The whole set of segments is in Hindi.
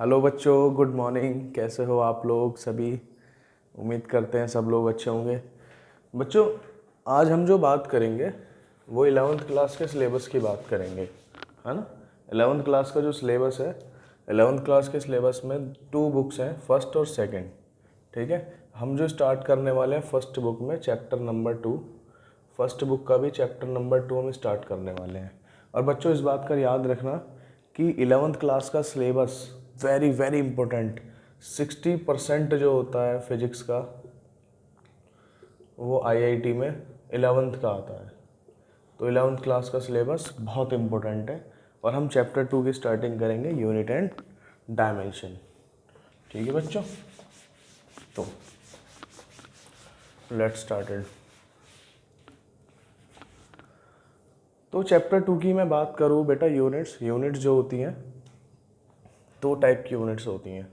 हेलो बच्चों, गुड मॉर्निंग। कैसे हो आप लोग सभी? उम्मीद करते हैं सब लोग अच्छे होंगे। बच्चों, आज हम जो बात करेंगे वो 11th क्लास के सिलेबस की बात करेंगे, है ना। 11th क्लास का जो सिलेबस है, 11th क्लास के सिलेबस में 2 बुक्स हैं, फर्स्ट और सेकंड। ठीक है, हम जो स्टार्ट करने वाले हैं फर्स्ट बुक में चैप्टर नंबर 2। फर्स्ट बुक का भी चैप्टर नंबर 2 हम स्टार्ट करने वाले हैं। और बच्चों, इस बात का याद रखना कि 11th क्लास का सिलेबस वेरी वेरी इंपॉर्टेंट। 60% जो होता है फिजिक्स का वो आईआईटी में 11th का आता है। तो 11th क्लास का सिलेबस बहुत इंपॉर्टेंट है। और हम चैप्टर 2 की स्टार्टिंग करेंगे, यूनिट एंड डायमेंशन। ठीक है बच्चों, तो लेट्स स्टार्टेड। तो चैप्टर 2 की मैं बात करूँ बेटा, यूनिट्स जो होती हैं 2 टाइप की यूनिट्स होती हैं।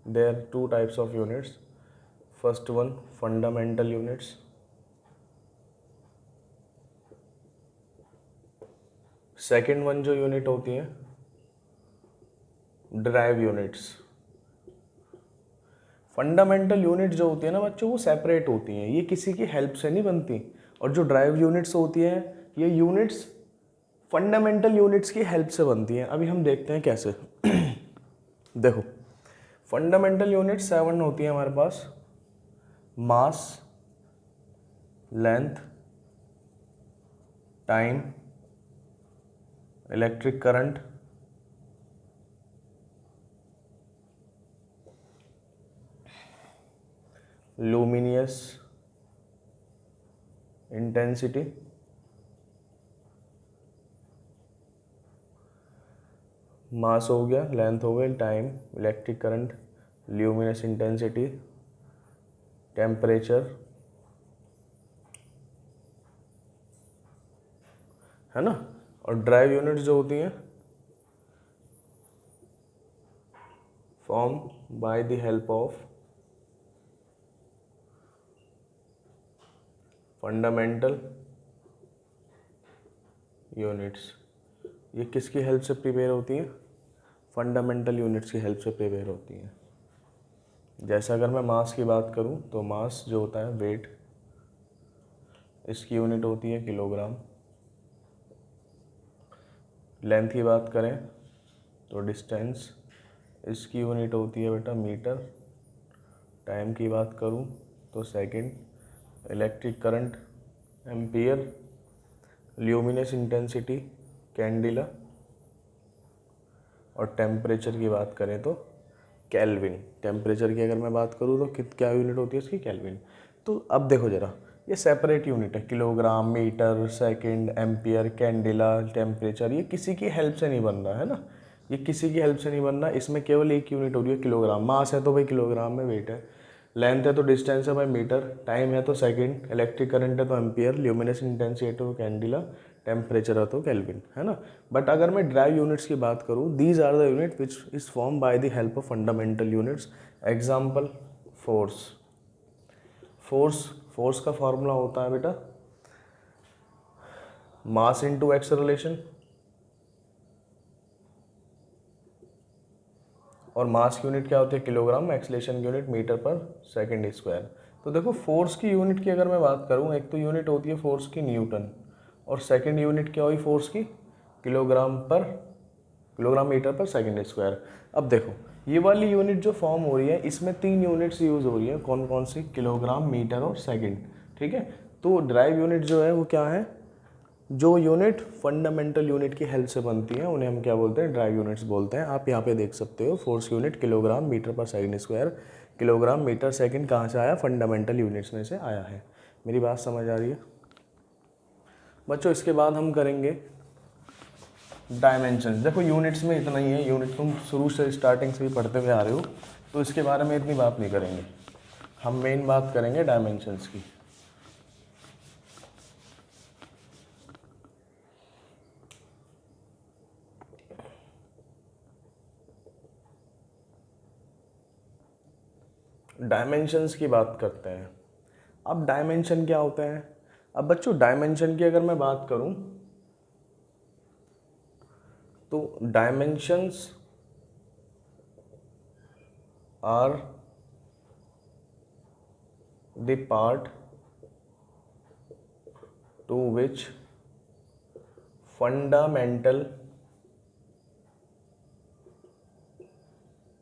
There 2 types of units. First one fundamental units, second one जो यूनिट होती है ड्राइव यूनिट्स। फंडामेंटल यूनिट जो होती है ना बच्चों, वो सेपरेट होती हैं, ये किसी की हेल्प से नहीं बनती। और जो ड्राइव यूनिट्स होती हैं, ये यूनिट्स फंडामेंटल यूनिट्स की हेल्प से बनती हैं। अभी हम देखते हैं कैसे। देखो, फंडामेंटल यूनिट 7 होती है हमारे पास। Mass, length, time, electric current, luminous intensity, mass हो गया, लेंथ हो गया, time, electric current, luminous intensity, temperature, है ना। और ड्राइव यूनिट्स जो होती हैं form by the help of fundamental units. ये किसकी हेल्प से प्रिपेयर होती हैं? फंडामेंटल यूनिट्स की हेल्प से प्रिपेयर होती हैं। जैसे अगर मैं मास की बात करूं तो मास जो होता है वेट, इसकी यूनिट होती है किलोग्राम। लेंथ की बात करें तो डिस्टेंस, इसकी यूनिट होती है बेटा मीटर। टाइम की बात करूं तो second. Electric current ampere. Luminous intensity candela. और टेम्परेचर की बात करें तो केल्विन। टेम्परेचर की अगर मैं बात करूँ तो क्या यूनिट होती है इसकी? केल्विन। तो अब देखो ज़रा, ये सेपरेट यूनिट है, kilogram, metre, second, ampere, candela, temperature. ये किसी की हेल्प से नहीं बन रहा है ना, ये किसी की हेल्प से नहीं बन रहा। इसमें केवल एक यूनिट हो रही है किलोग्राम। मास है तो भाई किलोग्राम में वेट है, लेंथ है तो डिस्टेंस है भाई मीटर, टाइम है तो सेकंड, इलेक्ट्रिक करंट है तो एम्पियर, ल्यूमिनस इंटेंसिटी है तो कैंडिला, टेम्परेचर है तो केल्विन, है ना। बट अगर मैं ड्राइव यूनिट्स की बात करूँ, these are the unit which is form by the help of fundamental units. Example, force. Force force का फॉर्मूला होता है बेटा मास इंटू एक्सेलरेशन। और मास की यूनिट क्या होती है? किलोग्राम। एक्सेलरेशन की यूनिट मीटर पर सेकंड स्क्वायर। तो देखो, फोर्स की यूनिट की अगर मैं बात करूँ, एक तो यूनिट होती है फोर्स की न्यूटन, और सेकंड यूनिट क्या हुई फोर्स की? किलोग्राम मीटर पर सेकंड स्क्वायर। अब देखो, ये वाली यूनिट जो फॉर्म हो रही है, इसमें 3 यूनिट्स यूज़ हो रही है। कौन कौन सी? किलोग्राम, मीटर और सेकंड। ठीक है, तो ड्राइव यूनिट जो है वो क्या है? जो यूनिट फंडामेंटल यूनिट की हेल्प से बनती है उन्हें हम क्या बोलते हैं? ड्राइव यूनिट्स बोलते हैं। आप यहाँ पे देख सकते हो, फोर्स यूनिट किलोग्राम मीटर पर second square. Kilogram metre second कहाँ से आया? फंडामेंटल यूनिट्स में से आया है। मेरी बात समझ आ रही है बच्चों? इसके बाद हम करेंगे डायमेंशन। देखो, यूनिट्स में इतना ही है, यूनिट तुम शुरू से स्टार्टिंग से ही पढ़ते हुए आ रहे हो, तो इसके बारे में इतनी बात नहीं करेंगे। हम मेन बात करेंगे डायमेंशंस की। डायमेंशंस की बात करते हैं। अब डायमेंशन क्या होता है? अब बच्चों, डायमेंशन की अगर मैं बात करूं तो dimensions are the part to which fundamental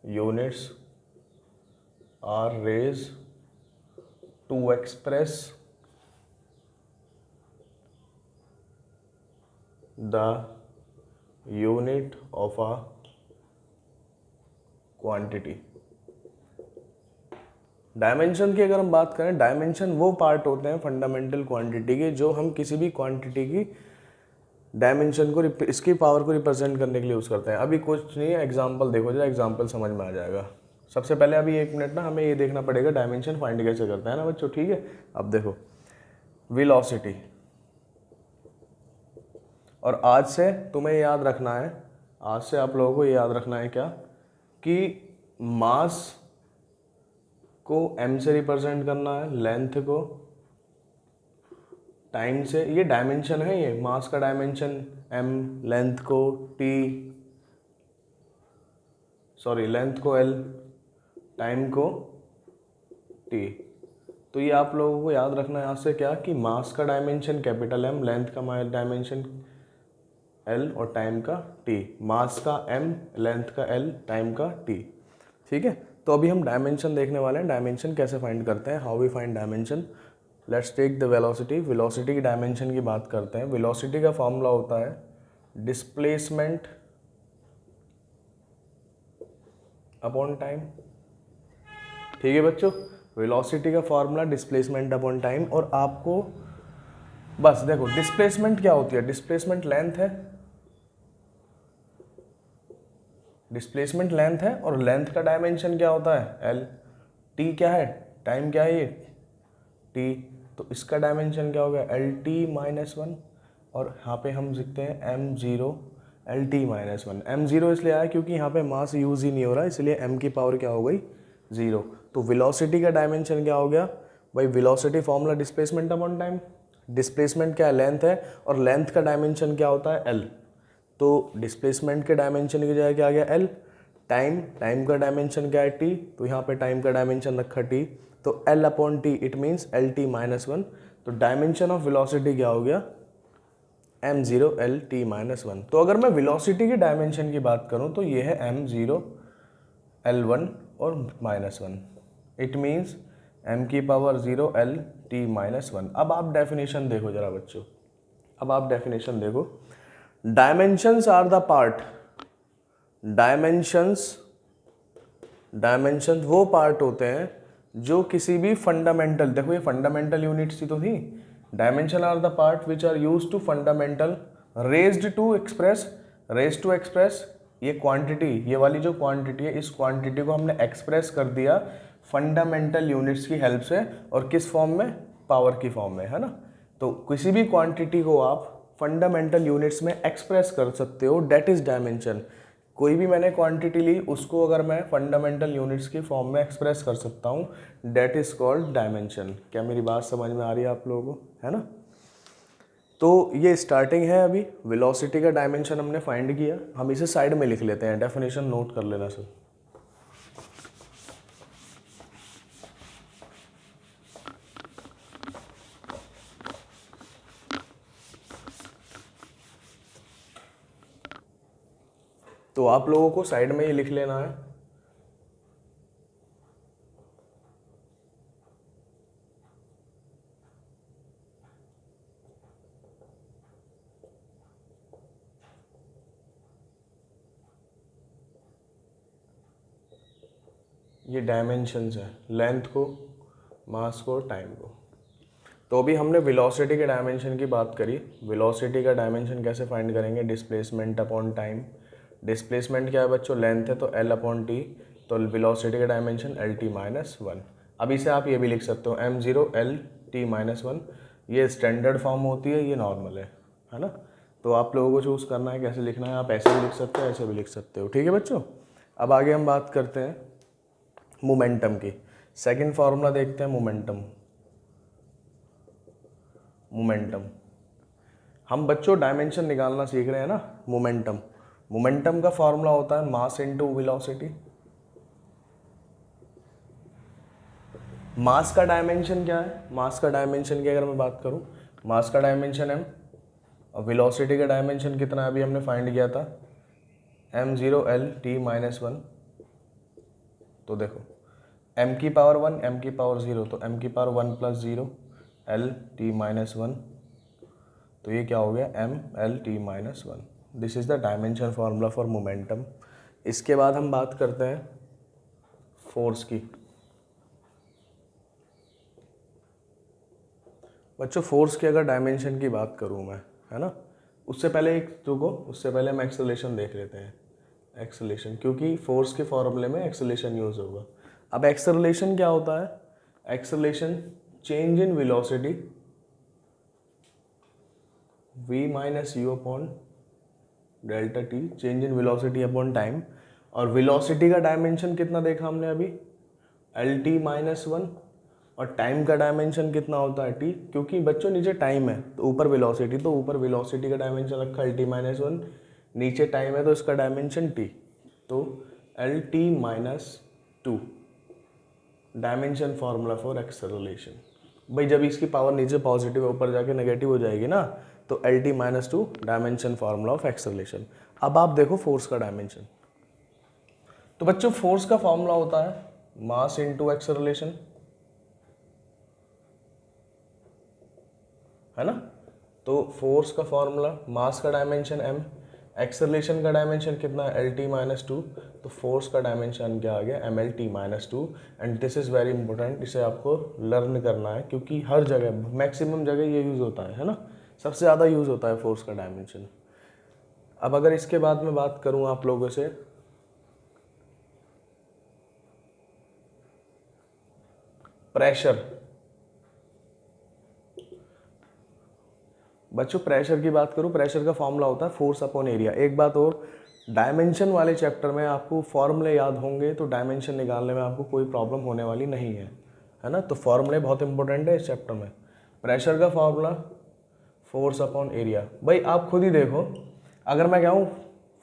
units are raise to express the unit of a quantity. Dimension की अगर हम बात करें, डायमेंशन वो पार्ट होते हैं फंडामेंटल क्वांटिटी के जो हम किसी भी क्वांटिटी की डायमेंशन को इसकी पावर को रिप्रेजेंट करने के लिए यूज़ करते हैं। अभी कुछ नहीं है, एग्जांपल देखो जरा, एग्जांपल समझ में आ जाएगा। सबसे पहले अभी 1 मिनट ना हमें ये देखना पड़ेगा डायमेंशन फाइंड कैसे करते हैं ना बच्चों, ठीक है। अब देखो वेलोसिटी, और आज से तुम्हें याद रखना है, आज से आप लोगों को ये याद रखना है क्या, कि मास को m से रिप्रेजेंट करना है, लेंथ को टाइम से। ये डायमेंशन है, ये मास का डायमेंशन m, लेंथ को t, सॉरी लेंथ को l, टाइम को t। तो ये आप लोगों को याद रखना है यहाँ से क्या, कि मास का डायमेंशन कैपिटल M, लेंथ का डायमेंशन L और टाइम का T। मास का M, लेंथ का L, टाइम का T, ठीक है। तो अभी हम डायमेंशन देखने वाले हैं, डायमेंशन कैसे फाइंड करते हैं, how we find dimension. Let's take the velocity. Velocity की डायमेंशन की बात करते हैं। वेलोसिटी का फॉर्मूला होता है डिस्प्लेसमेंट अपॉन टाइम, ठीक है बच्चों। वेलोसिटी का फॉर्मूला डिस्प्लेसमेंट अपॉन टाइम। और आपको बस देखो डिस्प्लेसमेंट क्या होती है, डिस्प्लेसमेंट लेंथ है, डिस्प्लेसमेंट लेंथ है, और लेंथ का डायमेंशन क्या होता है L, T क्या है, टाइम क्या है ये T, तो इसका डायमेंशन क्या हो गया LT-1, और यहाँ पे हम लिखते हैं m0 LT-1। m0 इसलिए आया क्योंकि यहाँ पे मास यूज ही नहीं हो रहा, इसलिए m की पावर क्या हो गई 0। तो वेलोसिटी का डायमेंशन क्या हो गया भाई, velocity formula displacement upon time. Displacement क्या है, लेंथ है, और लेंथ का डायमेंशन क्या होता है L। तो डिस्प्लेसमेंट के डायमेंशन की जगह क्या आ गया L। टाइम, टाइम का डायमेंशन क्या है T, तो यहाँ पे टाइम का डायमेंशन रखा T, तो L upon T it means LT-1। तो डायमेंशन ऑफ वेलोसिटी क्या हो गया m0 LT-1। तो अगर मैं वेलोसिटी की डायमेंशन की बात करूँ तो ये है m0 L1 और -1, इट मीन्स m की पावर 0 LT-1। अब आप डेफिनेशन देखो जरा बच्चों, अब आप डेफिनेशन देखो। Dimensions are the part, dimensions वो पार्ट होते हैं जो किसी भी फंडामेंटल, देखो ये फंडामेंटल यूनिट्स ही तो थी। Dimension are the part which are used to fundamental raised to express ये क्वांटिटी, ये वाली जो क्वांटिटी है, इस क्वांटिटी को हमने एक्सप्रेस कर दिया फंडामेंटल यूनिट्स की हेल्प से, और किस फॉर्म में, पावर की फॉर्म में, है ना। तो किसी भी क्वांटिटी को आप फंडामेंटल यूनिट्स में एक्सप्रेस कर सकते हो, डेट इज डायमेंशन। कोई भी मैंने क्वांटिटी ली, उसको अगर मैं फंडामेंटल यूनिट्स की फॉर्म में एक्सप्रेस कर सकता हूँ, डेट इज कॉल्ड डायमेंशन। क्या मेरी बात समझ में आ रही है आप लोगों को, है ना। तो ये स्टार्टिंग है, अभी वेलोसिटी का डायमेंशन हमने फाइंड किया, हम इसे साइड में लिख लेते हैं, डेफिनेशन नोट कर लेना सर। तो आप लोगों को साइड में ये लिख लेना है, ये डायमेंशंस है, लेंथ को, मास को, टाइम को। तो अभी हमने वेलोसिटी के डायमेंशन की बात करी। वेलोसिटी का डायमेंशन कैसे फाइंड करेंगे, डिस्प्लेसमेंट अपॉन टाइम। डिस्प्लेसमेंट क्या है बच्चों, लेंथ है, तो L अपॉन T, तो वेलोसिटी का डायमेंशन LT-1। अब इसे आप ये भी लिख सकते हो m0 LT-1। ये स्टैंडर्ड फॉर्म होती है, ये नॉर्मल है ना। तो आप लोगों को चूज़ करना है कैसे लिखना है, आप ऐसे भी लिख सकते हो, ऐसे भी लिख सकते हो, ठीक है बच्चों। अब आगे हम बात करते हैं मोमेंटम की। सेकंड फार्मूला देखते हैं मोमेंटम। हम बच्चों डायमेंशन निकालना सीख रहे हैं ना। मोमेंटम का फार्मूला होता है मास इनटू वेलोसिटी। मास का डायमेंशन क्या है, मास का डायमेंशन की अगर मैं बात करूं, मास का डायमेंशन m और वेलोसिटी का डायमेंशन कितना है अभी हमने फाइंड किया था m0 l t माइनस 1। तो देखो m की पावर 1 m की पावर 0, तो m की power 1 plus 0 l t minus 1, तो ये क्या हो गया m l t minus 1। This is the dimension formula for momentum. इसके बाद हम बात करते हैं फोर्स की। बच्चों फोर्स की अगर डायमेंशन की बात करूँ मैं, है ना, उससे पहले एक रुको, उससे पहले हम एक्सेलरेशन देख लेते हैं। एक्सेलरेशन, क्योंकि फोर्स के फॉर्मूले में एक्सेलरेशन यूज होगा। अब एक्सेलरेशन क्या होता है, acceleration change in velocity v minus you upon delta T, change in velocity upon time. और वेलोसिटी का डायमेंशन कितना देखा हमने अभी, एल टी माइनस 1, और टाइम का डायमेंशन कितना होता है टी, क्योंकि बच्चों नीचे टाइम है तो ऊपर वेलोसिटी, तो ऊपर वेलोसिटी का डायमेंशन रखा एल टी माइनस 1, नीचे टाइम है तो इसका डायमेंशन टी, तो L T minus 2 dimension formula for acceleration. भाई जब इसकी पावर नीचे पॉजिटिव है ऊपर जाके नेगेटिव हो जाएगी ना, तो L T minus 2 dimension formula of acceleration. अब आप देखो फोर्स का डायमेंशन। तो बच्चों फोर्स का फॉर्मूला होता है मास इनटू एक्सेलरेशन, है ना। तो फोर्स का फॉर्मूला, मास का डायमेंशन m, एक्सेलरेशन का डायमेंशन कितना है एल टी माइनस 2, तो फोर्स का डायमेंशन क्या आ गया M L T minus 2। And this is very important, इसे आपको लर्न करना है क्योंकि हर जगह मैक्सिमम जगह ये यूज़ होता है ना, सबसे ज़्यादा यूज़ होता है फोर्स का डायमेंशन। अब अगर इसके बाद मैं बात करूँ आप लोगों से, प्रेशर। बच्चों प्रेशर की बात करूँ, प्रेशर का फॉर्मूला होता है फोर्स अपॉन एरिया। एक बात और, डायमेंशन वाले चैप्टर में आपको फॉर्मूले याद होंगे तो डायमेंशन निकालने में आपको कोई प्रॉब्लम होने वाली नहीं है ना। तो फॉर्मूले बहुत इंपॉर्टेंट है इस चैप्टर में। प्रेशर का फॉर्मूला फोर्स अपॉन एरिया। भाई आप खुद ही देखो, अगर मैं कहूँ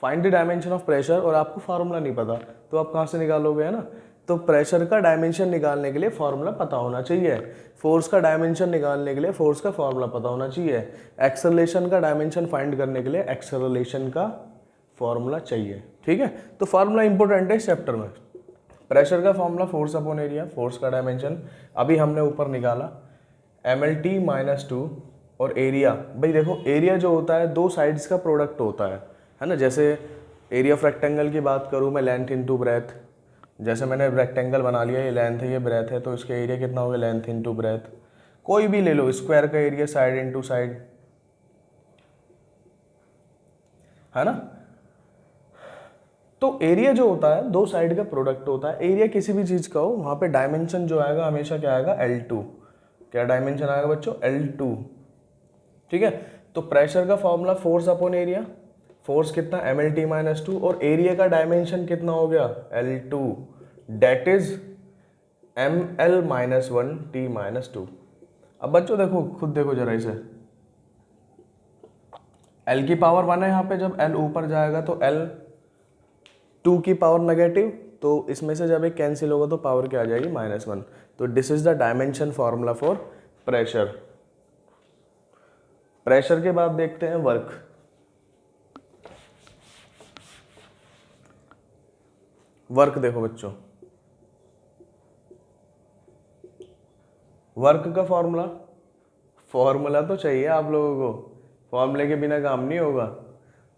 find the dimension of pressure और आपको फार्मूला नहीं पता तो आप कहाँ से निकालोगे, है ना। तो प्रेशर का डायमेंशन निकालने के लिए फॉर्मूला पता होना चाहिए, फोर्स का डायमेंशन निकालने के लिए फोर्स का फॉर्मूला पता होना चाहिए, एक्सेलरेशन का डायमेंशन फाइंड करने के लिए एक्सेलरेशन का फॉर्मूला चाहिए, ठीक है। तो फार्मूला इंपॉर्टेंट है इस चैप्टर में। प्रेशर का formula force upon area, force का डायमेंशन अभी हमने ऊपर निकाला एम एल टी माइनस 2, और एरिया, भाई देखो एरिया जो होता है दो साइड्स का प्रोडक्ट होता है ना। जैसे एरिया ऑफ रेक्टेंगल की बात करूँ मैं, लेंथ इनटू ब्रेथ, जैसे मैंने रेक्टेंगल बना लिया, ये लेंथ है ये ब्रेथ है, तो इसका एरिया कितना हो गया लेंथ इनटू ब्रेथ। कोई भी ले लो, स्क्वायर का एरिया साइड इनटू साइड, है ना। तो एरिया जो होता है दो साइड का प्रोडक्ट होता है। एरिया किसी भी चीज़ का हो, वहाँ पे डायमेंशन जो आएगा हमेशा क्या आएगा L2। क्या डायमेंशन आएगा बच्चों L2, ठीक है। तो प्रेशर का formula force upon area, force कितना एम एल टी माइनस 2, और एरिया का डायमेंशन कितना हो गया L2, that is M L minus 1 T minus 2। अब बच्चों देखो खुद देखो जरा इसे, L की पावर 1 है यहाँ पे, जब L ऊपर जाएगा तो L2 की पावर नेगेटिव, तो इसमें से जब एक कैंसिल होगा तो पावर क्या आ जाएगी -1। तो this is the dimension formula for pressure. Pressure के बाद देखते हैं वर्क। वर्क देखो बच्चों, वर्क का फॉर्मूला, फॉर्मूला तो चाहिए आप लोगों को, फॉर्मूले के बिना काम नहीं होगा।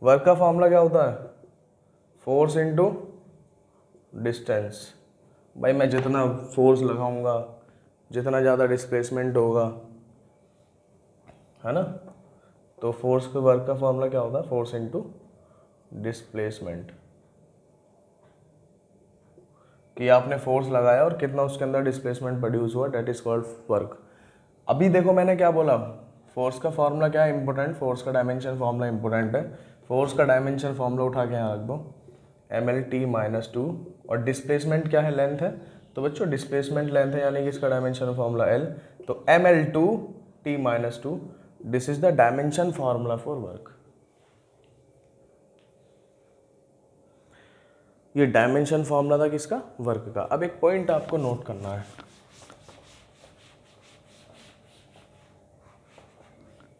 वर्क का फॉर्मूला क्या होता है, फोर्स इनटू डिस्टेंस। भाई मैं जितना फोर्स लगाऊंगा जितना ज़्यादा डिस्प्लेसमेंट होगा, है ना। तो फोर्स के वर्क का फॉर्मूला क्या होता है, फोर्स इनटू डिस्प्लेसमेंट, कि आपने फोर्स लगाया और कितना उसके अंदर डिस्प्लेसमेंट प्रोड्यूस हुआ, डेट इज कॉल्ड वर्क। अभी देखो मैंने क्या बोला, फोर्स का फॉर्मूला क्या है इंपॉर्टेंट, फोर्स का डायमेंशन फॉर्मूला इंपॉर्टेंट है। फोर्स का डायमेंशन फॉर्मूला उठा के यहाँ रख दो, एम एल टी माइनस 2, और डिस्प्लेसमेंट क्या है लेंथ है, तो बच्चों डिस्प्लेसमेंट लेंथ है यानी कि इसका डायमेंशन फॉर्मूला एल, तो M L two T minus 2, this is the dimension formula for work. ये डायमेंशन फॉर्मूला था किसका, वर्क का। अब एक पॉइंट आपको नोट करना है,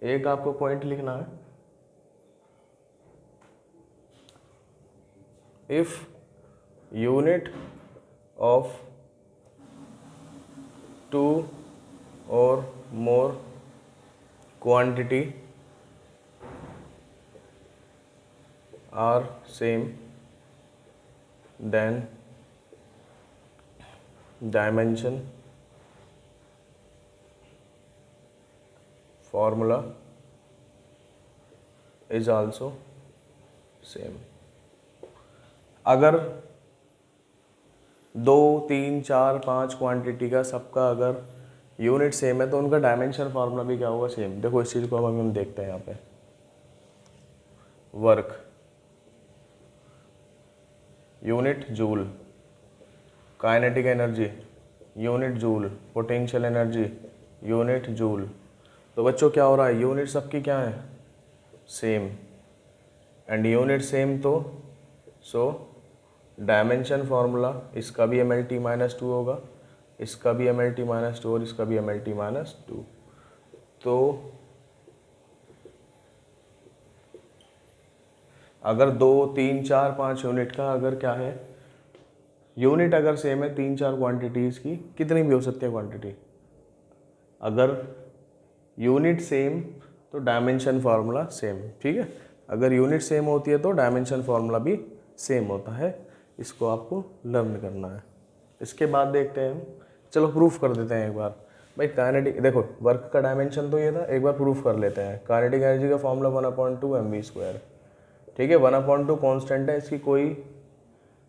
एक आपको पॉइंट लिखना है, इफ यूनिट ऑफ 2 और more quantity are same, then dimension formula is also same. अगर 2, 3, 4, 5 क्वांटिटी का सबका अगर यूनिट सेम है तो उनका डायमेंशन फार्मूला भी क्या होगा, सेम। देखो इस चीज़ को अब हम देखते हैं यहाँ पे। Work unit joule, kinetic energy unit joule, potential energy unit joule. तो बच्चों क्या हो रहा है, यूनिट सबकी क्या है, सेम, एंड यूनिट सेम तो सो डायमेंशन फार्मूला इसका भी MLT - 2 होगा, इसका भी MLT - 2 और इसका भी MLT - 2। तो अगर 2, 3, 4, 5 यूनिट का अगर क्या है, यूनिट अगर सेम है 3, 4 क्वांटिटीज़ की, कितनी भी हो सकती है क्वांटिटी, अगर यूनिट सेम तो डायमेंशन फार्मूला सेम, ठीक है। अगर यूनिट सेम होती है तो डायमेंशन फार्मूला भी सेम होता है। इसको आपको लर्न करना है। इसके बाद देखते हैं हम, चलो प्रूफ कर देते हैं एक बार। भाई काइनेटिक, देखो वर्क का डायमेंशन तो ये था, एक बार प्रूफ कर लेते हैं। काइनेटिक एनर्जी का फॉर्मूला 1/2 mv², ठीक है। 1/2 कांस्टेंट है, इसकी कोई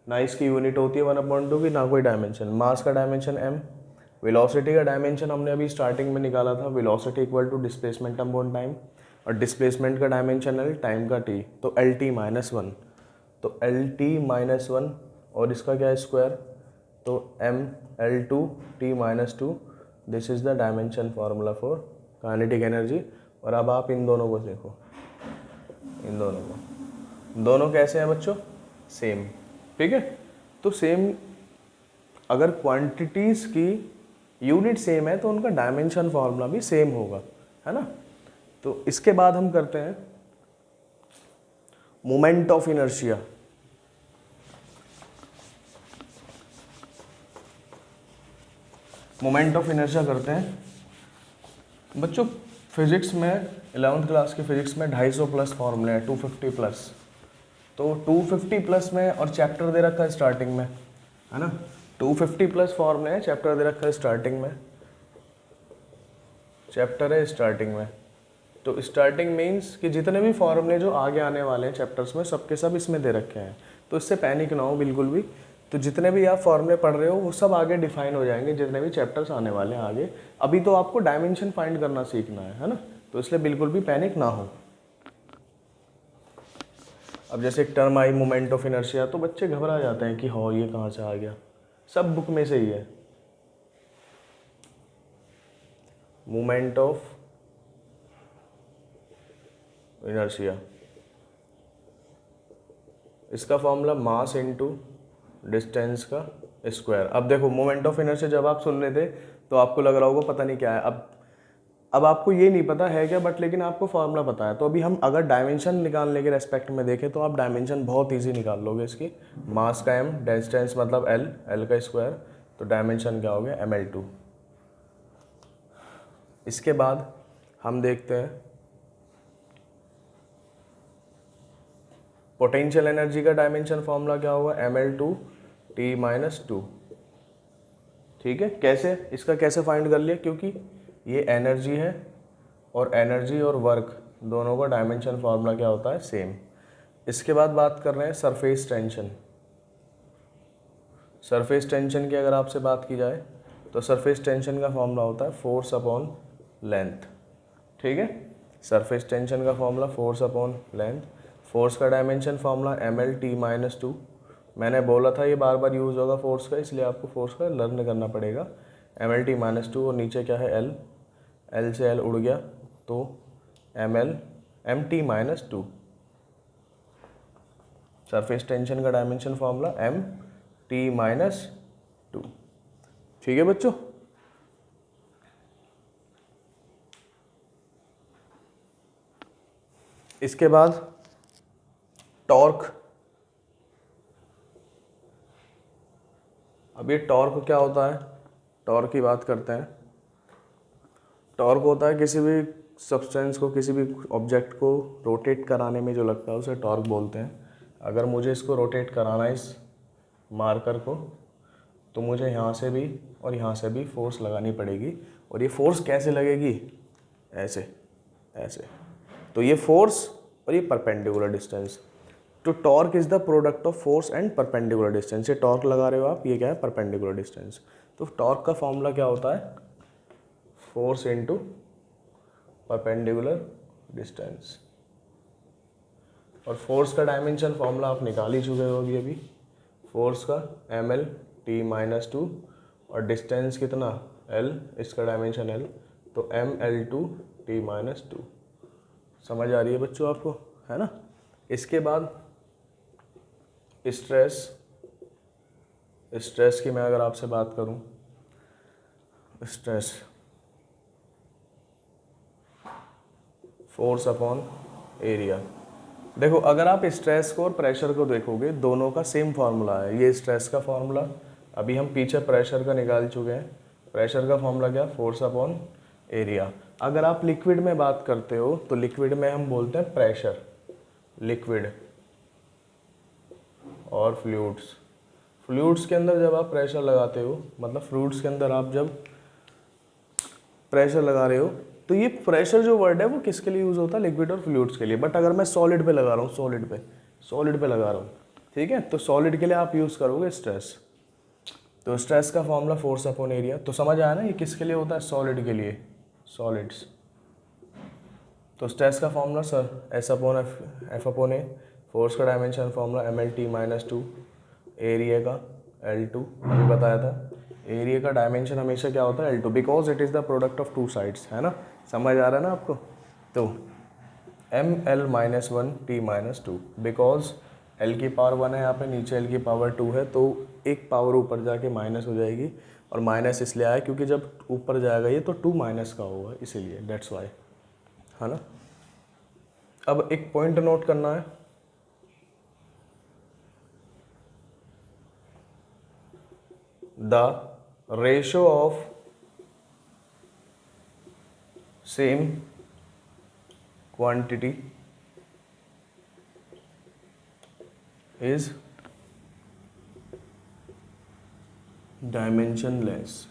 ना इसकी यूनिट होती है 1/2 की, ना कोई डायमेंशन। मास का डायमेंशन m, वेलोसिटी का डायमेंशन हमने अभी स्टार्टिंग में निकाला था, velocity equal to displacement upon time, और डिस्प्लेसमेंट का डायमेंशन है टाइम का t, तो LT - 1, तो LT - 1 और इसका क्या है स्क्वायर, तो ML2T - 2, this is the dimension formula for kinetic energy. और अब आप इन दोनों को देखो, इन दोनों को, दोनों कैसे हैं बच्चों, सेम, ठीक है। तो सेम, अगर क्वांटिटीज़ की यूनिट सेम है तो उनका डायमेंशन फार्मूला भी सेम होगा, है ना। तो इसके बाद हम करते हैं moment of inertia. Moment of inertia करते हैं बच्चों। फिजिक्स में 11th क्लास की फिजिक्स में 250 प्लस फॉर्मूले हैं, 250 प्लस। तो 250 प्लस में, और चैप्टर दे रखा है स्टार्टिंग में, है ना। 250 प्लस फॉर्मूले हैं, चैप्टर दे रखा है स्टार्टिंग में, चैप्टर है स्टार्टिंग में। तो स्टार्टिंग मीन्स कि जितने भी फॉर्मूले जो आगे आने वाले हैं चैप्टर्स में, सबके सब इसमें दे रखे हैं। तो इससे पैनिक ना हो बिल्कुल भी। तो जितने भी आप फॉर्मूले पढ़ रहे हो वो सब आगे डिफाइन हो जाएंगे, जितने भी चैप्टर्स आने वाले हैं आगे। अभी तो आपको डायमेंशन फाइंड करना सीखना है ना। तो इसलिए बिल्कुल भी पैनिक ना हो। अब जैसे एक term I moment of inertia, तो बच्चे घबरा जाते हैं कि हाँ ये कहाँ से आ गया, सब बुक में से ही है। मोमेंट ऑफ इनर्शिया, इसका फॉर्मूला मास इनटू डिस्टेंस का स्क्वायर। अब देखो मोमेंट ऑफ इनर्शिया जब आप सुन रहे थे तो आपको लग रहा होगा पता नहीं क्या है। अब आपको ये नहीं पता है क्या, बट लेकिन आपको फार्मूला पता है। तो अभी हम अगर डायमेंशन निकालने के रेस्पेक्ट में देखें तो आप डायमेंशन बहुत इजी निकाल लोगे इसकी। मास का m, डिस्टेंस मतलब l, l का स्क्वायर, तो डायमेंशन क्या हो गया ML2। इसके बाद हम देखते हैं पोटेंशियल एनर्जी का डायमेंशन फॉर्मूला क्या होगा, ML2T - 2, ठीक है। कैसे, इसका कैसे फाइंड कर लिया, क्योंकि ये एनर्जी है और एनर्जी और वर्क दोनों का डायमेंशन फार्मूला क्या होता है, सेम। इसके बाद बात कर रहे हैं सरफेस टेंशन। सरफेस टेंशन की अगर आपसे बात की जाए तो सरफेस टेंशन का फॉर्मूला होता है फोर्स अपॉन लेंथ, ठीक है। सरफेस टेंशन का formula force upon length. Force का डायमेंशन फार्मूला MLT - 2। मैंने बोला था ये बार बार यूज़ होगा फोर्स का, इसलिए आपको फोर्स का लर्न करना पड़ेगा। MLT - 2 और नीचे क्या है L, L से L उड़ गया तो MT - 2। सरफेस टेंशन का डायमेंशन फार्मूला MT - 2, ठीक है बच्चों। इसके बाद टॉर्क। अब ये टॉर्क क्या होता है, टॉर्क की बात करते हैं। टॉर्क होता है किसी भी सब्सटेंस को, किसी भी ऑब्जेक्ट को रोटेट कराने में जो लगता है उसे टॉर्क बोलते हैं। अगर मुझे इसको रोटेट कराना है, इस मार्कर को, तो मुझे यहाँ से भी और यहाँ से भी फोर्स लगानी पड़ेगी। और ये फोर्स कैसे लगेगी, ऐसे ऐसे। तो ये फोर्स और ये परपेंडिकुलर डिस्टेंस। तो torque is the product of force and perpendicular distance. ये टॉर्क लगा रहे हो आप, ये क्या है, परपेंडिकुलर डिस्टेंस। तो टॉर्क का फॉर्मूला क्या होता है, फोर्स इनटू परपेंडिकुलर डिस्टेंस। और फोर्स का डायमेंशन फॉर्मूला आप निकाल ही चुके हो अभी। फोर्स का mL/t-2 और डिस्टेंस कितना, L, इसका डायमेंशन L, तो mL/t-2। समझ आ रही है बच्चों आपको, है ना। इसके बाद स्ट्रेस। स्ट्रेस की मैं अगर आपसे बात करूं, स्ट्रेस फोर्स अपॉन एरिया। देखो अगर आप स्ट्रेस को और प्रेशर को देखोगे, दोनों का सेम फार्मूला है। ये स्ट्रेस का फार्मूला, अभी हम पीछे प्रेशर का निकाल चुके हैं। प्रेशर का फार्मूला क्या, फोर्स अपॉन एरिया। अगर आप लिक्विड में बात करते हो तो लिक्विड में हम बोलते हैं प्रेशर, लिक्विड और फ्लूइड्स। फ्लूइड्स के अंदर जब आप प्रेशर लगाते हो, मतलब फ्लूइड्स के अंदर आप जब प्रेशर लगा रहे हो, तो ये प्रेशर जो वर्ड है वो किसके लिए यूज़ होता है, लिक्विड और फ्लूइड्स के लिए। बट अगर मैं सॉलिड पे लगा रहा हूँ, सॉलिड पे लगा रहा हूँ, ठीक है, तो सॉलिड के लिए आप यूज़ करोगे स्ट्रेस। तो स्ट्रेस का फॉर्मूला फोर्स अपॉन एरिया। तो समझ आया ना, ये किसके लिए होता है, सॉलिड के लिए, सॉलिड्स। तो स्ट्रेस का formula sir S upon F upon A, force का डायमेंशन फॉर्मूला mL/t-2, एरिया का L2, अभी बताया था। एरिया का डायमेंशन हमेशा क्या होता है, L2, because it is the product of two sides, है ना। समझ आ रहा है ना आपको। तो mL-1t-2, बिकॉज L की पावर 1 है यहाँ पे, नीचे L की पावर 2 है, तो एक पावर ऊपर जाके माइनस हो जाएगी। और माइनस इसलिए आया क्योंकि जब ऊपर जाएगा ये तो 2 माइनस का होगा, इसीलिए, डेट्स वाई, है ना। अब एक पॉइंट नोट करना है, the ratio of same quantity is dimensionless.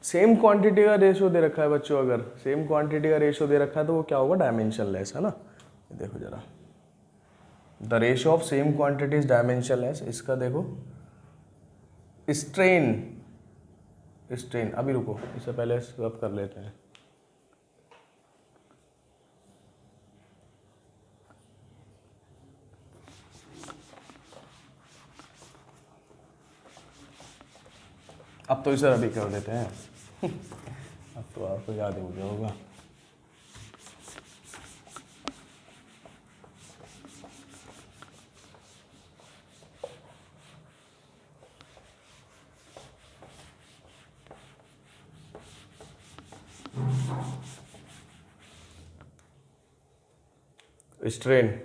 Same quantity का रेशियो दे रखा है बच्चों, अगर सेम क्वांटिटी का रेशियो दे रखा है तो वो क्या होगा, डायमेंशनलेस, है ना। देखो जरा, the ratio of same quantity is dimensionless. इसका देखो स्ट्रेन, स्ट्रेन, अभी रुको, इससे पहले सब कर लेते हैं। अब तो इसे अभी कर देते हैं अब तो आपको याद हो गया होगा। स्ट्रेन,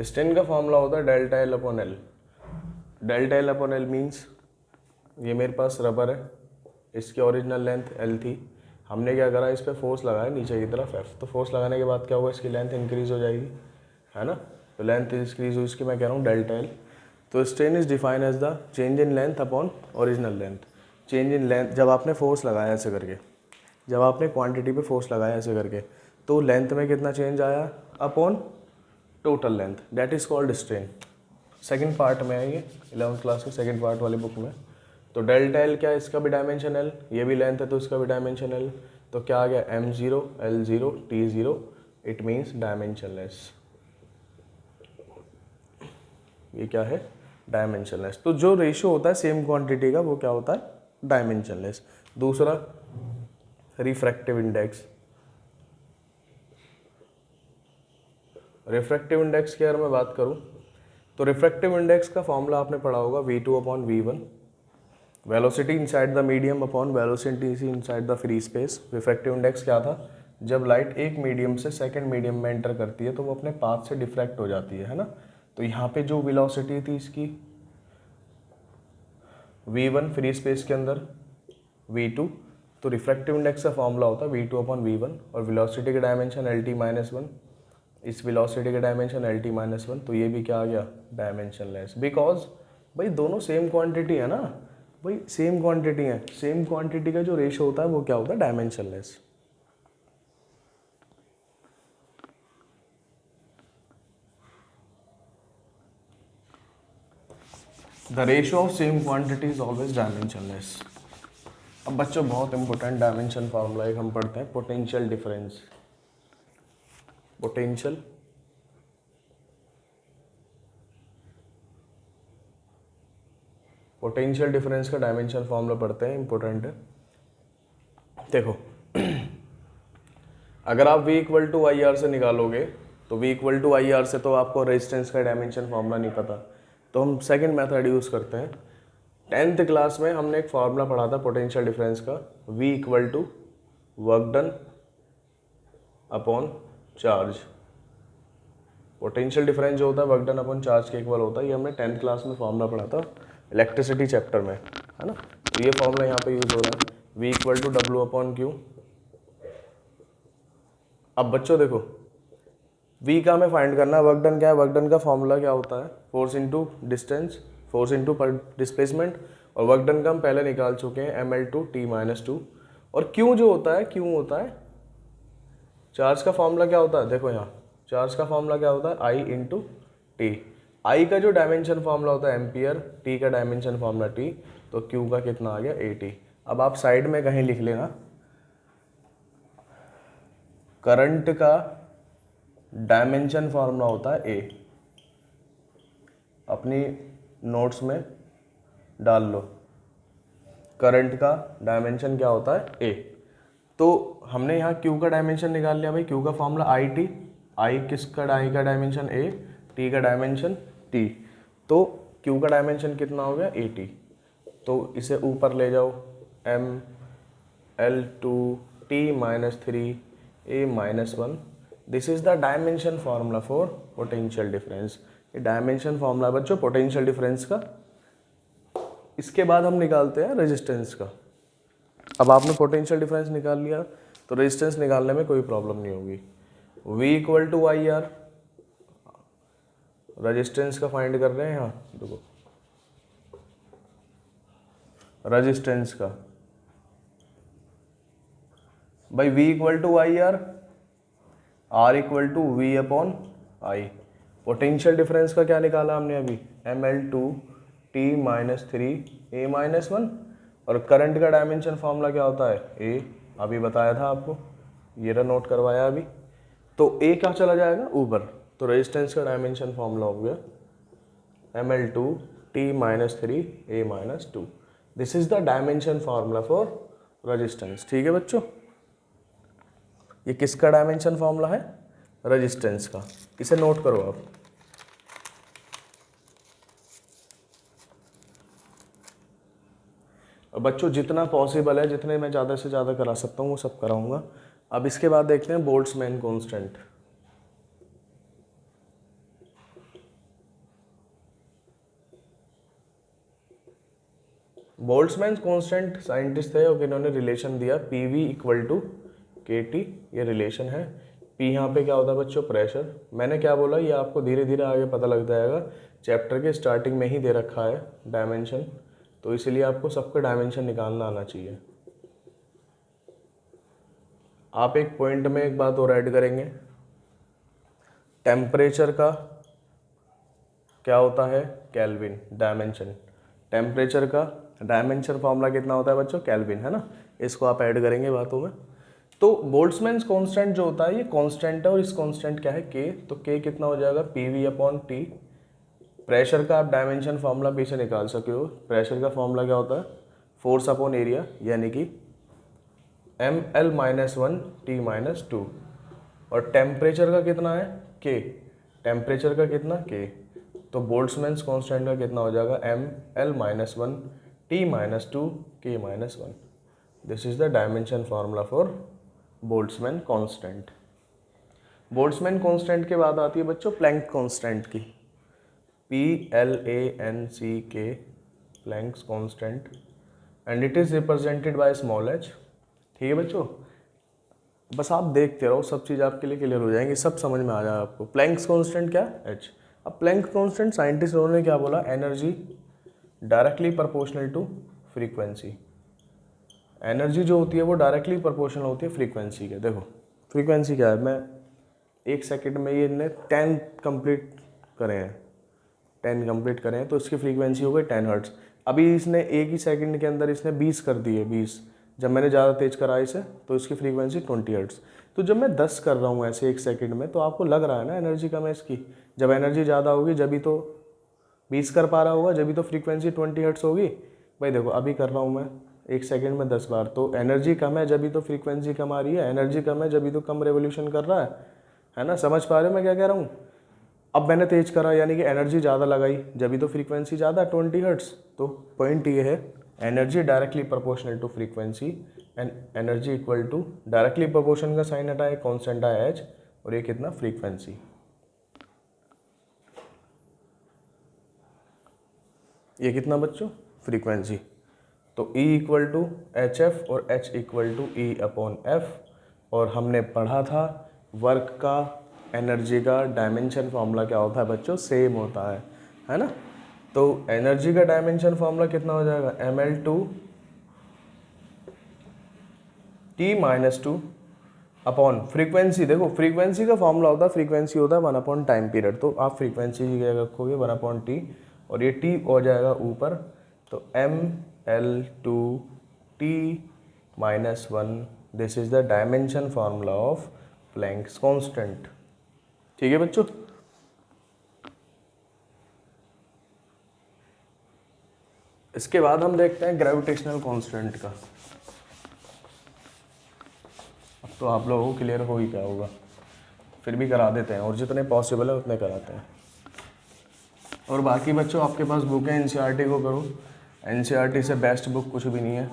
स्ट्रेन का फॉर्मूला होता है delta L upon L. Delta L upon L means ये मेरे पास रबर है, इसकी ओरिजिनल लेंथ एल थी, हमने क्या करा, इस पर फोर्स लगाया नीचे की तरफ एफ। तो फोर्स लगाने के बाद क्या होगा, इसकी लेंथ इंक्रीज हो जाएगी, है ना। तो लेंथ इंक्रीज हुई, इसकी मैं कह रहा हूँ डेल्टा एल। तो strain is define as the change in length upon original length. Change in length, जब आपने फोर्स लगाया ऐसे करके, जब आपने क्वांटिटी पे फोर्स लगाया ऐसे करके, तो लेंथ में कितना चेंज आया upon total length, that is called strain. Second part में है ये, 11th क्लास के सेकंड पार्ट वाली बुक में। तो डेल्टा एल क्या है, इसका भी डायमेंशन एल, ये भी लेंथ है तो इसका भी डायमेंशन एल। तो क्या आ गया, m0 l0 t0, it means dimensionless. ये क्या है, डायमेंशनलेस। तो जो रेशियो होता है सेम क्वांटिटी का वो क्या होता है, डायमेंशनलेस। दूसरा रिफ्रैक्टिव इंडेक्स। रिफ्रैक्टिव इंडेक्स की अगर मैं बात करूं तो रिफ्रैक्टिव इंडेक्स का फॉर्मूला आपने पढ़ा होगा v2 upon v1, velocity inside the medium upon velocity inside the free space. Refractive index क्या था, जब लाइट एक मीडियम से सेकंड मीडियम में एंटर करती है तो वो अपने पाथ से डिफ्रैक्ट हो जाती है ना। तो यहाँ पे जो वेलोसिटी थी इसकी v1 फ्री स्पेस के अंदर, v2, तो रिफ्रैक्टिव इंडेक्स का फॉर्मूला होता है v2/v1, और वेलोसिटी का डायमेंशन lt-1, इस वेलोसिटी का डायमेंशन lt-1, तो ये भी क्या आ गया, डायमेंशनलेस। बिकॉज भाई दोनों सेम क्वांटिटी है ना, भाई सेम क्वांटिटी है, सेम क्वांटिटी का जो रेशो होता है वो क्या होता है, dimensionless. The ratio of same quantity is always dimensionless. अब बच्चों बहुत इंपॉर्टेंट डायमेंशन फार्मूला एक हम पढ़ते हैं, पोटेंशियल डिफरेंस। पोटेंशियल डिफरेंस का डायमेंशन फार्मूला पढ़ते हैं, इंपॉर्टेंट है। देखो अगर आप v equal to I R से निकालोगे तो v equal to I R से तो आपको रेजिस्टेंस का डायमेंशन फार्मूला नहीं पता, तो हम सेकंड मेथड यूज़ करते हैं। 10th क्लास में हमने एक फार्मूला पढ़ा था पोटेंशियल डिफरेंस का, v equal to work done upon charge. Potential difference जो होता है वर्क डन अपॉन चार्ज के इक्वल होता है, ये हमने 10th क्लास में फार्मूला पढ़ा था इलेक्ट्रिसिटी चैप्टर में, है ना। तो ये फार्मूला यहाँ पे यूज़ हो रहा है, v equal to W upon Q. अब बच्चों देखो v का हमें फाइंड करना है, वर्क डन क्या है, वर्क डन का फॉर्मूला क्या होता है, force into distance, force into पर डिस्प्लेसमेंट, और वर्क डन का हम पहले निकाल चुके हैं ml/t-2। और q जो होता है, q होता है चार्ज का फॉर्मूला क्या होता है, देखो यहाँ चार्ज का फॉर्मूला क्या होता है, I इंटू टी। I का जो डायमेंशन फॉर्मूला होता है एम्पियर, T का डायमेंशन फॉर्मूला T, तो Q का कितना आ गया, AT। अब आप साइड में कहीं लिख लेना, करंट का डायमेंशन फार्मूला होता है ए, अपनी नोट्स में डाल लो, करंट का डायमेंशन क्या होता है ए। तो हमने यहाँ क्यू का डायमेंशन निकाल लिया भाई, क्यू का फॉर्मूला आई टी, आई किसका, आई का डायमेंशन ए, टी का डायमेंशन टी, तो क्यू का डायमेंशन कितना हो गया, ए टी। तो इसे ऊपर ले जाओ, ml/t-3a-1, this is the dimension formula for potential difference. ये डायमेंशन फार्मूला बच्चों पोटेंशियल डिफरेंस का। इसके बाद हम निकालते हैं रेजिस्टेंस का। अब आपने पोटेंशियल डिफरेंस निकाल लिया तो रेजिस्टेंस निकालने में कोई प्रॉब्लम नहीं होगी। v equal to I R, resistance का फाइंड कर रहे हैं यहाँ, देखो रेजिस्टेंस का भाई v equal to I R, r equal to V upon I. Potential difference का क्या निकाला हमने अभी, ml/t-3a-1, और करंट का डायमेंशन फार्मूला क्या होता है, a, अभी बताया था आपको, ये रहा नोट करवाया अभी। तो a क्या चला जाएगा ऊपर, तो रेजिस्टेंस का डायमेंशन फार्मूला हो गया ml/t-3a-2। This is the dimension formula for resistance. ठीक है बच्चों, ये किसका डायमेंशन फार्मूला है, रेजिस्टेंस का, इसे नोट करो आप। बच्चों जितना पॉसिबल है, जितने मैं ज़्यादा से ज़्यादा करा सकता हूँ वो सब कराऊंगा। अब इसके बाद देखते हैं Boltzmann constant. Boltzmann constant scientist थे और इन्होंने रिलेशन दिया PV इक्वल टू KT, ये रिलेशन है। P यहाँ पे क्या होता है बच्चों, प्रेशर। मैंने क्या बोला ये आपको धीरे धीरे आगे पता लग जाएगा, चैप्टर के स्टार्टिंग में ही दे रखा है डायमेंशन, तो इसलिए आपको सबका डायमेंशन निकालना आना चाहिए। आप एक पॉइंट में एक बात और ऐड करेंगे, टेम्परेचर का क्या होता है, केल्विन डायमेंशन। टेम्परेचर का डायमेंशन फॉर्मूला कितना होता है बच्चों, केल्विन, है ना। इसको आप ऐड करेंगे बातों में। तो बोल्ट्जमैन कांस्टेंट जो होता है ये कांस्टेंट है, और इस कांस्टेंट क्या है, K, तो K कितना हो जाएगा, PV अपॉन T। प्रेशर का आप डायमेंशन फार्मूला भी से निकाल सकते हो, प्रेशर का फार्मूला क्या होता है, फोर्स अपॉन एरिया, यानी कि ml-1t-2। और टेम्परेचर का कितना है, K, टेम्परेचर का कितना, K, तो बोल्ट्जमैन कांस्टेंट का कितना हो जाएगा, ml-1t-2 K-1। This is the dimension formula for Boltzmann constant. Boltzmann constant के बाद आती है बच्चों प्लैंक कांस्टेंट की, PLANCK, Planck's constant, and it is represented by small h। ठीक है बच्चों, बस आप देखते रहो, सब चीज़ आपके लिए क्लियर हो जाएंगी, सब समझ में आ जाएगा आपको। प्लैंक्स कांस्टेंट क्या h। अब प्लैंक कांस्टेंट साइंटिस्ट ने क्या बोला, energy directly proportional to frequency. Energy जो होती है वो डायरेक्टली प्रोपोर्शनल होती है फ्रीक्वेंसी के। देखो फ्रीक्वेंसी क्या है, मैं 1 सेकंड में ये ने 10 कंप्लीट करे हैं, 10 कंप्लीट करें हैं, तो इसकी फ्रीक्वेंसी हो गई 10 हर्ट्ज। अभी इसने एक ही सेकंड के अंदर इसने 20 कर दिए, 20। जब मैंने ज़्यादा तेज करा इसे तो इसकी फ्रीक्वेंसी 20 हर्ट्ज। तो जब मैं 10 कर रहा हूँ ऐसे 1 सेकंड में, तो आपको लग रहा है ना एनर्जी कम है इसकी। जब एनर्जी ज़्यादा होगी जब तो 20 कर पा रहा होगा, जब तो फ्रीक्वेंसी 20 हर्ट्ज होगी। भाई देखो अभी कर रहा हूँ मैं 1 सेकंड में 10 बार, तो एनर्जी कम है जब तो फ्रीक्वेंसी कम आ रही है, एनर्जी कम है जब तो कम रेवोल्यूशन कर रहा है ना। समझ पा रहे हो मैं क्या कह रहा हूँ। अब मैंने तेज करा यानी कि एनर्जी ज़्यादा लगाई, जब तो फ्रीक्वेंसी ज़्यादा 20 हर्ट्स। तो पॉइंट ये है, energy directly proportional to frequency, and energy equal to directly proportion का साइन हटाए, कॉन्स्टेंट आया एच, और ये कितना फ्रीक्वेंसी, ये कितना बच्चों फ्रीक्वेंसी। तो E equal to H F और H equal to E upon F. और हमने पढ़ा था वर्क का, एनर्जी का डायमेंशन फार्मूला क्या होता है बच्चों, सेम होता है ना। तो एनर्जी का डायमेंशन फार्मूला कितना हो जाएगा, ml2 T-2 अपॉन फ्रीक्वेंसी। देखो फ्रीक्वेंसी का फॉर्मूला होता है, फ्रीक्वेंसी होता है 1 अपॉन टाइम पीरियड, तो आप फ्रीक्वेंसी की जगह रखोगे 1 अपॉन टी, और ये टी हो जाएगा ऊपर, तो ml2T-1, this is the dimension formula of Planck's constant. ठीक है बच्चों। इसके बाद हम देखते हैं ग्रेविटेशनल कांस्टेंट का। अब तो आप लोगों को क्लियर हो ही क्या होगा, फिर भी करा देते हैं, और जितने पॉसिबल है उतने कराते हैं। और बाकी बच्चों आपके पास बुक है एनसीईआरटी को करो, एनसीईआरटी से बेस्ट बुक कुछ भी नहीं है।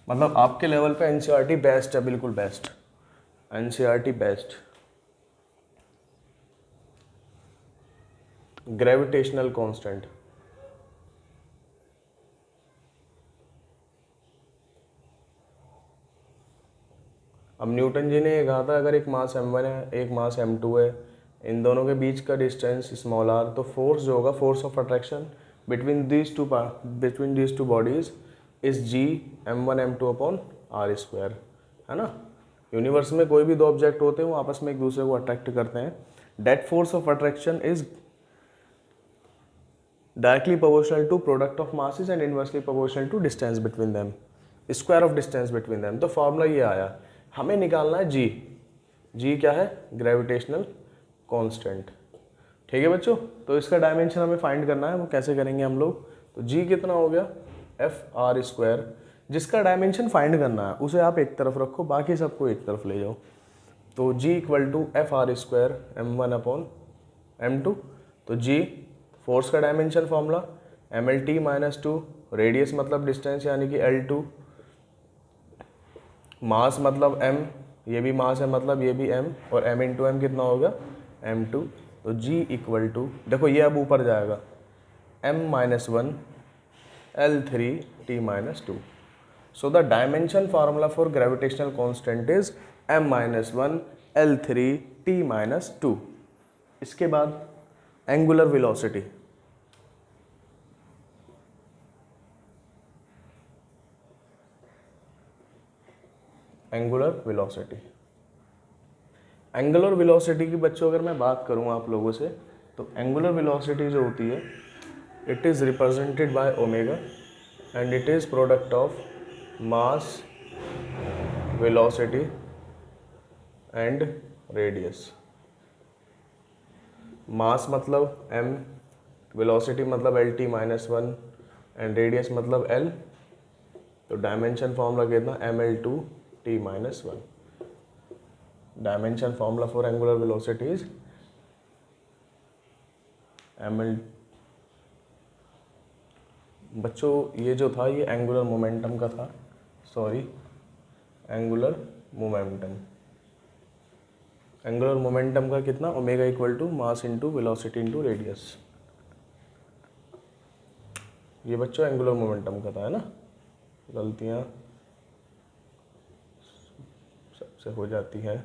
मतलब आपके लेवल पे एनसीईआरटी बेस्ट है, बिल्कुल best, NCERT best. Gravitational constant, अब न्यूटन जी ने ये कहा था अगर एक मास m1 है एक मास m2 है, इन दोनों के बीच का डिस्टेंस स्मॉल r, तो फोर्स जो होगा, force of attraction between these two bodies is g m1 m2 upon r square, है ना। यूनिवर्स में कोई भी दो ऑब्जेक्ट होते हैं वो आपस में एक दूसरे को अट्रैक्ट करते हैं। That force of attraction is directly proportional to product of masses and inversely proportional to distance between them, square of distance between them. तो फॉर्मूला ये आया, हमें निकालना है जी क्या है, ग्रेविटेशनल कांस्टेंट। ठीक है बच्चों, तो इसका डायमेंशन हमें फाइंड करना है, वो कैसे करेंगे हम लोग। तो जी कितना हो गया, एफ आर स्क्वायर। जिसका डायमेंशन फाइंड करना है उसे आप एक तरफ रखो, बाकी सबको एक तरफ ले जाओ। तो G equal to F R square m1 upon m2। तो जी फोर्स का डायमेंशन फॉर्मूला mlt-2, रेडियस मतलब डिस्टेंस यानी कि L2, मास मतलब m, ये भी मास है मतलब ये भी m, और m इंटू एम कितना होगा m2। तो g इक्वल टू, देखो ये अब ऊपर जाएगा, m-1 L3T-2। So the dimension formula for gravitational constant is m-1 L3T-2। इसके बाद angular velocity, angular velocity, angular velocity की बच्चों अगर मैं बात करूं आप लोगों से, तो एंगुलर वेलोसिटी जो होती है it is represented by omega, and it is product of mass, velocity and radius. Mass मतलब m, वेलोसिटी मतलब Lt-1 एंड रेडियस मतलब L। तो डायमेंशन फॉर्मूला कितना, ml2T-1। Dimension formula for angular velocity is ml। बच्चों ये जो था ये एंगुलर मोमेंटम का था, sorry angular momentum, angular momentum का कितना, omega equal to mass into velocity into radius. ये बच्चों एंगुलर मोमेंटम का था, है ना। गलतियाँ सबसे हो जाती है।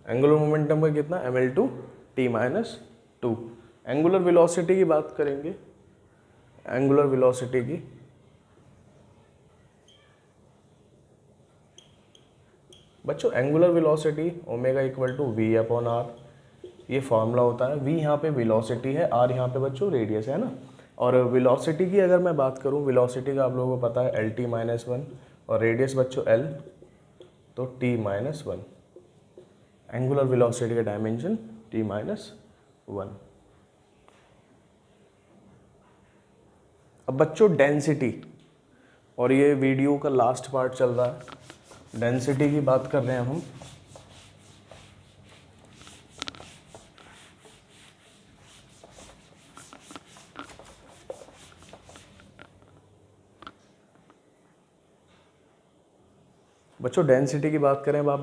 एंगुलर मोमेंटम का कितना, ml/t-2। एंगुलर वेलोसिटी की बात करेंगे, एंगुलर वेलोसिटी की, बच्चों angular velocity omega equal to v/r, ये फॉर्मूला होता है। v यहाँ पे वेलोसिटी है, r यहाँ पे बच्चों रेडियस है ना। और वेलोसिटी की अगर मैं बात करूँ, वेलोसिटी का आप लोगों को पता है lt-1 और रेडियस बच्चों l, तो t-1। एंगुलर वेलोसिटी का डायमेंशन t-1। अब बच्चों डेंसिटी, और ये वीडियो का लास्ट पार्ट चल रहा है, डेंसिटी की बात कर रहे हैं हम। बच्चों डेंसिटी की बात करें अब आप